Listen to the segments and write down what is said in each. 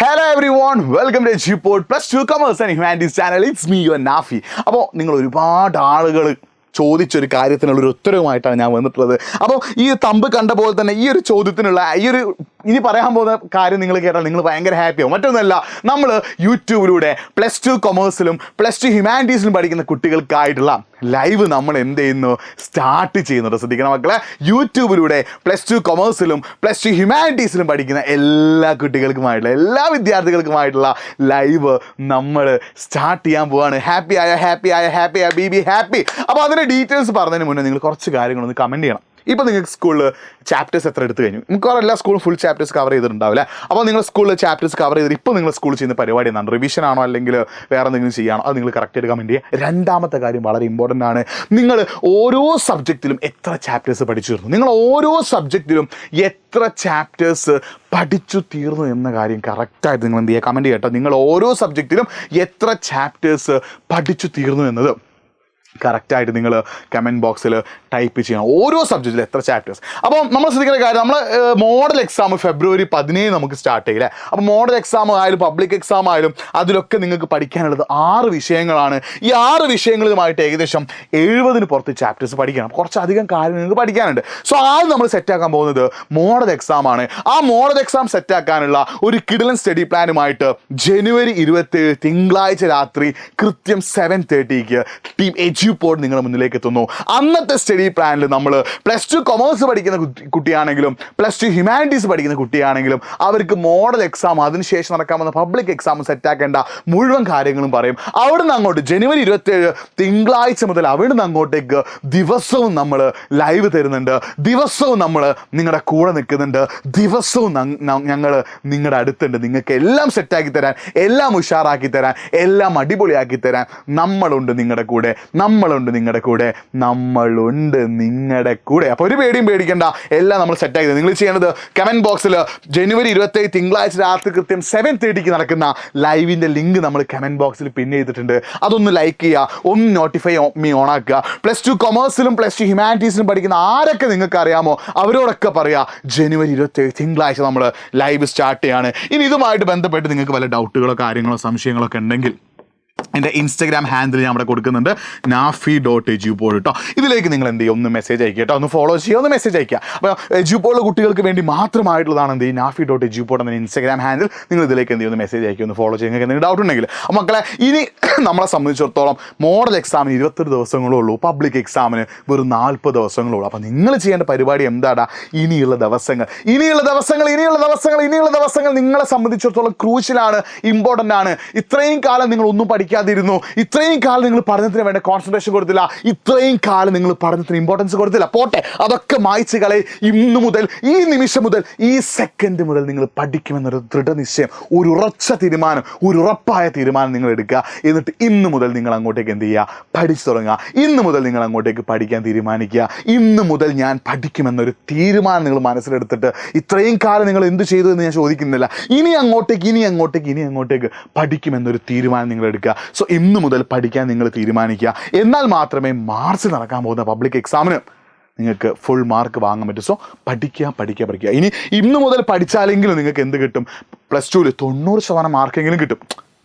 Hello everyone, welcome to G-Pod Plus 2 Commerce and Humanities channel. It's me, your Nafi. അപ്പോൾ നിങ്ങൾ ഒരുപാട് ആളുകൾ ചോദിച്ചൊരു കാര്യത്തിനുള്ളൊരു ഉത്തരവുമായിട്ടാണ് ഞാൻ വന്നിട്ടുള്ളത്. അപ്പോൾ ഈ തമ്പ് കണ്ട പോലെ തന്നെ ഈ ഒരു ചോദ്യത്തിനുള്ള ഇനി പറയാൻ പോകുന്ന കാര്യം നിങ്ങൾ കേട്ടാൽ നിങ്ങൾ ഭയങ്കര ഹാപ്പിയാവും. മറ്റൊന്നുമല്ല, നമ്മൾ യൂട്യൂബിലൂടെ +2 കൊമേഴ്സിലും +2 ഹ്യൂമാനിറ്റീസിലും പഠിക്കുന്ന കുട്ടികൾക്കായിട്ടുള്ള ലൈവ് നമ്മൾ എന്ത് ചെയ്യുന്നു, സ്റ്റാർട്ട് ചെയ്യുന്നുണ്ട്. ശ്രദ്ധിക്കണം മക്കളെ, യൂട്യൂബിലൂടെ +2 കൊമേഴ്സിലും +2 ഹ്യൂമാനിറ്റീസിലും പഠിക്കുന്ന എല്ലാ കുട്ടികൾക്കുമായിട്ടുള്ള എല്ലാ വിദ്യാർത്ഥികൾക്കുമായിട്ടുള്ള ലൈവ് നമ്മൾ സ്റ്റാർട്ട് ചെയ്യാൻ പോവാണ്. ഹാപ്പി ആയ ബി ഹാപ്പി. അപ്പോൾ അതിൻ്റെ ഡീറ്റെയിൽസ് പറഞ്ഞതിന് മുന്നേ നിങ്ങൾ കുറച്ച് കാര്യങ്ങളൊന്ന് കമൻറ്റ് ചെയ്യണം. ഇപ്പോൾ നിങ്ങൾക്ക് സ്കൂളിൽ ചാപ്റ്റേഴ്സ് എത്ര എടുത്തു കഴിഞ്ഞു? മിക്കവാറും എല്ലാ സ്കൂളും ഫുൾ ചാപ്റ്റേഴ്സ് കവർ ചെയ്തിട്ടുണ്ടാവില്ല. അപ്പോൾ നിങ്ങൾ സ്കൂളിൽ ചാപ്റ്റേഴ്സ് കവർ ചെയ്തിട്ട് ഇപ്പോൾ നിങ്ങൾ സ്കൂളിൽ ചെയ്യുന്ന പരിപാടി എന്താണ്? റിവിഷൻ ആണോ അല്ലെങ്കിൽ വേറെ എന്തെങ്കിലും ചെയ്യാണോ? അത് നിങ്ങൾ കറക്റ്റായിട്ട് കമൻറ്റ് ചെയ്യുക. രണ്ടാമത്തെ കാര്യം വളരെ ഇമ്പോർട്ടൻ്റ് ആണ്. നിങ്ങൾ ഓരോ സബ്ജക്റ്റിലും എത്ര ചാപ്റ്റേഴ്സ് പഠിച്ചു തീർന്നു, നിങ്ങൾ ഓരോ സബ്ജക്റ്റിലും എത്ര ചാപ്റ്റേഴ്സ് പഠിച്ചു തീർന്നു എന്ന കാര്യം കറക്റ്റായിട്ട് നിങ്ങൾ എന്ത് ചെയ്യുക, കമൻറ്റ് ചെയ്യട്ടോ. നിങ്ങൾ ഓരോ സബ്ജക്റ്റിലും എത്ര ചാപ്റ്റേഴ്സ് പഠിച്ചു തീർന്നു എന്നത് കറക്റ്റായിട്ട് നിങ്ങൾ കമൻറ്റ് ബോക്സിൽ ടൈപ്പ് ചെയ്യണം. ഓരോ സബ്ജക്റ്റിലും എത്ര ചാപ്റ്റേഴ്സ്. അപ്പോൾ നമ്മൾ ശ്രദ്ധിക്കുന്ന കാര്യം, നമ്മൾ മോഡൽ എക്സാം February 17 നമുക്ക് സ്റ്റാർട്ട് ചെയ്യില്ലേ. അപ്പോൾ മോഡൽ എക്സാം ആയാലും പബ്ലിക് എക്സാം ആയാലും അതിലൊക്കെ നിങ്ങൾക്ക് പഠിക്കാനുള്ളത് 6 വിഷയങ്ങളാണ്. ഈ 6 വിഷയങ്ങളുമായിട്ട് ഏകദേശം 70-ന് പുറത്ത് ചാപ്റ്റേഴ്സ് പഠിക്കണം. കുറച്ചധികം കാര്യം നിങ്ങൾക്ക് പഠിക്കാനുണ്ട്. സോ ആദ്യം നമ്മൾ സെറ്റാക്കാൻ പോകുന്നത് മോഡൽ എക്സാം ആണ്. ആ മോഡൽ എക്സാം സെറ്റാക്കാനുള്ള ഒരു കിടിലൻ സ്റ്റഡി പ്ലാനുമായിട്ട് January 27 തിങ്കളാഴ്ച രാത്രി കൃത്യം 7:30 ടീം G-Pod നിങ്ങളുടെ മുന്നിലേക്ക് എത്തുന്നു. അന്നത്തെ സ്റ്റഡി പ്ലാനിൽ നമ്മൾ +2 കൊമേഴ്സ് പഠിക്കുന്ന കുട്ടിയാണെങ്കിലും +2 ഹ്യൂമാനിറ്റീസ് പഠിക്കുന്ന കുട്ടിയാണെങ്കിലും അവർക്ക് മോഡൽ എക്സാം അതിനുശേഷം നടക്കാമെന്ന പബ്ലിക് എക്സാം സെറ്റാക്കേണ്ട മുഴുവൻ കാര്യങ്ങളും പറയും. അവിടുന്ന് അങ്ങോട്ട് January 27 തിങ്കളാഴ്ച മുതൽ അവിടുന്ന് അങ്ങോട്ടേക്ക് ദിവസവും നമ്മൾ ലൈവ് തരുന്നുണ്ട്. ദിവസവും നമ്മൾ നിങ്ങളുടെ കൂടെ നിൽക്കുന്നുണ്ട്. ദിവസവും ഞങ്ങൾ നിങ്ങളുടെ അടുത്തുണ്ട്. നിങ്ങൾക്ക് എല്ലാം സെറ്റാക്കി തരാൻ, എല്ലാം ഉഷാറാക്കി തരാൻ, എല്ലാം അടിപൊളിയാക്കി തരാൻ നമ്മളുണ്ട് നിങ്ങളുടെ കൂടെ. നമ്മളുണ്ട് നിങ്ങളുടെ കൂടെ. അപ്പോൾ ഒരു പേടിയും പേടിക്കേണ്ട, എല്ലാം നമ്മൾ സെറ്റാക്കി. നിങ്ങൾ ചെയ്യേണ്ടത് കമൻറ്റ് ബോക്സിൽ January 27 തിങ്കളാഴ്ച രാത്രി കൃത്യം 7:30 നടക്കുന്ന ലൈവിൻ്റെ ലിങ്ക് നമ്മൾ കമൻറ്റ് ബോക്സിൽ പിൻ ചെയ്തിട്ടുണ്ട്. അതൊന്ന് ലൈക്ക് ചെയ്യുക, ഒന്ന് നോട്ടിഫൈ മീ ഓൺ ആക്കുക. +2 കൊമേഴ്സിലും +2 ഹ്യൂമാനിറ്റീസിലും പഠിക്കുന്ന ആരൊക്കെ നിങ്ങൾക്ക് അറിയാമോ അവരോടൊക്കെ പറയുക January 27 തിങ്കളാഴ്ച നമ്മൾ ലൈവ് സ്റ്റാർട്ട് ചെയ്യാണ്. ഇനി ഇതുമായിട്ട് ബന്ധപ്പെട്ട് നിങ്ങൾക്ക് വല്ല ഡൗട്ടുകളോ കാര്യങ്ങളോ സംശയങ്ങളൊക്കെ ഉണ്ടെങ്കിൽ എൻ്റെ ഇൻസ്റ്റഗ്രാം ഹാൻഡിൽ ഞാൻ അവിടെ കൊടുക്കുന്നുണ്ട്, nafi.G-Pod കേട്ടോ. ഇതിലേക്ക് നിങ്ങൾ എന്ത് ചെയ്യുക, ഒന്ന് മെസ്സേജ് അയക്കുക കേട്ടോ, ഒന്ന് ഫോളോ ചെയ്യുക, ഒന്ന് മെസ്സേജ് അയക്കുക. അപ്പോൾ G-Pod കുട്ടികൾക്ക് വേണ്ടി മാത്രമായിട്ടുള്ളതാണ് എന്ത് ചെയ്യും, nafi.G-Pod എന്ന ഇൻസ്റ്റഗ്രാം ഹാൻഡിൽ. നിങ്ങൾ ഇതിലേക്ക് എന്ത് ചെയ്യുക, ഒന്ന് മെസ്സേജ് അയക്കുക, ഒന്ന് ഫോളോ ചെയ്യുക. നിങ്ങൾക്ക് എന്തെങ്കിലും ഡൗട്ട് ഉണ്ടെങ്കിൽ. മക്കളെ, ഇനി നമ്മളെ സംബന്ധിച്ചിടത്തോളം മോഡൽ എക്സാമിന് 21 ദിവസങ്ങളേ ഉള്ളൂ, പബ്ലിക് എക്സാമിന് വെറും 40 ദിവസങ്ങളേ ഉള്ളൂ. അപ്പോൾ നിങ്ങൾ ചെയ്യേണ്ട പരിപാടി എന്താടാ, ഇനിയുള്ള ദിവസങ്ങൾ നിങ്ങളെ സംബന്ധിച്ചിടത്തോളം ക്രൂഷ്യലാണ്, ഇമ്പോർട്ടൻ്റ് ആണ്. ഇത്രയും കാലം നിങ്ങൾ ഒന്നും പഠിക്കാതിരുന്നു, ഇത്രയും കാലം നിങ്ങൾ പഠനത്തിന് വേണ്ട കോൺസെൻട്രേഷൻ കൊടുത്തില്ല, ഇത്രയും കാലം നിങ്ങൾ പഠനത്തിന് ഇമ്പോർട്ടൻസ് കൊടുത്തില്ല. പോട്ടെ, അതൊക്കെ മായ്ച്ച് കളയും. ഇന്ന് മുതൽ, ഈ നിമിഷം മുതൽ, ഈ സെക്കൻഡ് മുതൽ നിങ്ങൾ പഠിക്കുമെന്നൊരു ദൃഢനിശ്ചയം, ഒരു ഉറച്ച തീരുമാനം, ഒരു ഉറപ്പായ തീരുമാനം നിങ്ങൾ എടുക്കുക. എന്നിട്ട് ഇന്ന് മുതൽ നിങ്ങൾ അങ്ങോട്ടേക്ക് എന്ത് ചെയ്യുക, പഠിച്ചു തുടങ്ങുക. ഇന്ന് മുതൽ നിങ്ങൾ അങ്ങോട്ടേക്ക് പഠിക്കാൻ തീരുമാനിക്കുക. ഇന്ന് മുതൽ ഞാൻ പഠിക്കുമെന്നൊരു തീരുമാനം നിങ്ങൾ മനസ്സിലെടുത്തിട്ട്, ഇത്രയും കാലം നിങ്ങൾ എന്ത് ചെയ്തു എന്ന് ഞാൻ ചോദിക്കുന്നില്ല, ഇനി അങ്ങോട്ടേക്ക് പഠിക്കുമെന്നൊരു തീരുമാനം നിങ്ങൾ എടുക്കുക. സോ ഇന്ന് മുതൽ പഠിക്കാൻ നിങ്ങൾ തീരുമാനിക്കുക. എന്നാൽ മാത്രമേ മാർച്ചിൽ നടക്കാൻ പോകുന്ന പബ്ലിക് എക്സാമിന് നിങ്ങൾക്ക് ഫുൾ മാർക്ക് വാങ്ങാൻ പറ്റും. സോ പഠിക്കുക. ഇനി ഇന്ന് മുതൽ പഠിച്ചാലെങ്കിലും നിങ്ങൾക്ക് എന്ത് കിട്ടും, +2-ൽ 90% മാർക്കെങ്കിലും കിട്ടും.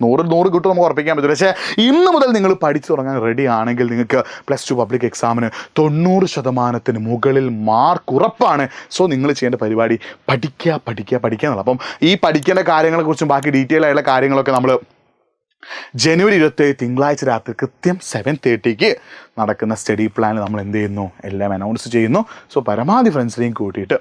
100 കിട്ടും നമുക്ക് ഉറപ്പിക്കാൻ പറ്റില്ല. പക്ഷേ ഇന്ന് മുതൽ നിങ്ങൾ പഠിച്ചു തുടങ്ങാൻ റെഡി ആണെങ്കിൽ നിങ്ങൾക്ക് +2 പബ്ലിക് എക്സാമിന് 90% മുകളിൽ മാർക്ക് ഉറപ്പാണ്. സോ നിങ്ങൾ ചെയ്യേണ്ട പരിപാടി പഠിക്കുക എന്നുള്ളത്. അപ്പം ഈ പഠിക്കേണ്ട കാര്യങ്ങളെക്കുറിച്ചും ബാക്കി ഡീറ്റെയിൽ ആയിട്ടുള്ള കാര്യങ്ങളൊക്കെ നമ്മൾ January 27 തിങ്കളാഴ്ച രാത്രി കൃത്യം 7:30 നടക്കുന്ന സ്റ്റഡി പ്ലാനിൽ നമ്മൾ എന്ത് ചെയ്യുന്നു, എല്ലാം അനൗൺസ് ചെയ്യുന്നു. സോ പരമാവധി ഫ്രണ്ട്സിനെയും കൂട്ടിയിട്ട്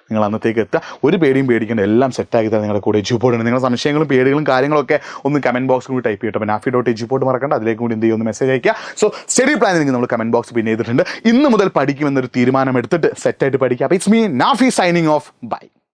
നിങ്ങൾ അന്നത്തേക്ക് എത്തുക. ഒരു പേടിയും പേടിക്കേണ്ട, എല്ലാം സെറ്റാക്കി തന്നെ നിങ്ങളുടെ കൂടെ G-Pod ഉണ്ട്. നിങ്ങളുടെ സംശയങ്ങളും പേടികളും കാര്യങ്ങളൊക്കെ ഒന്ന് കമൻറ്റ് ബോക്സിൽ കൂടി ടൈപ്പ് ചെയ്യട്ടെ. അപ്പോൾ nafi.G-Pod മറക്കണ്ട, അതിലേക്ക് കൂടി എന്ത് ചെയ്യുമെന്ന് മെസ്സേജ് അയക്കുക. സോ സ്റ്റഡി പ്ലാൻ നിങ്ങൾ നമ്മൾ കമൻറ്റ് ബോക്സ് പിന്നെ ചെയ്തിട്ടുണ്ട്. ഇന്ന് മുതൽ പഠിക്കുമെന്നൊരു തീരുമാനം എടുത്തിട്ട് സെറ്റായിട്ട് പഠിക്കുക. അപ്പോൾ it's me Nafi signing off. By.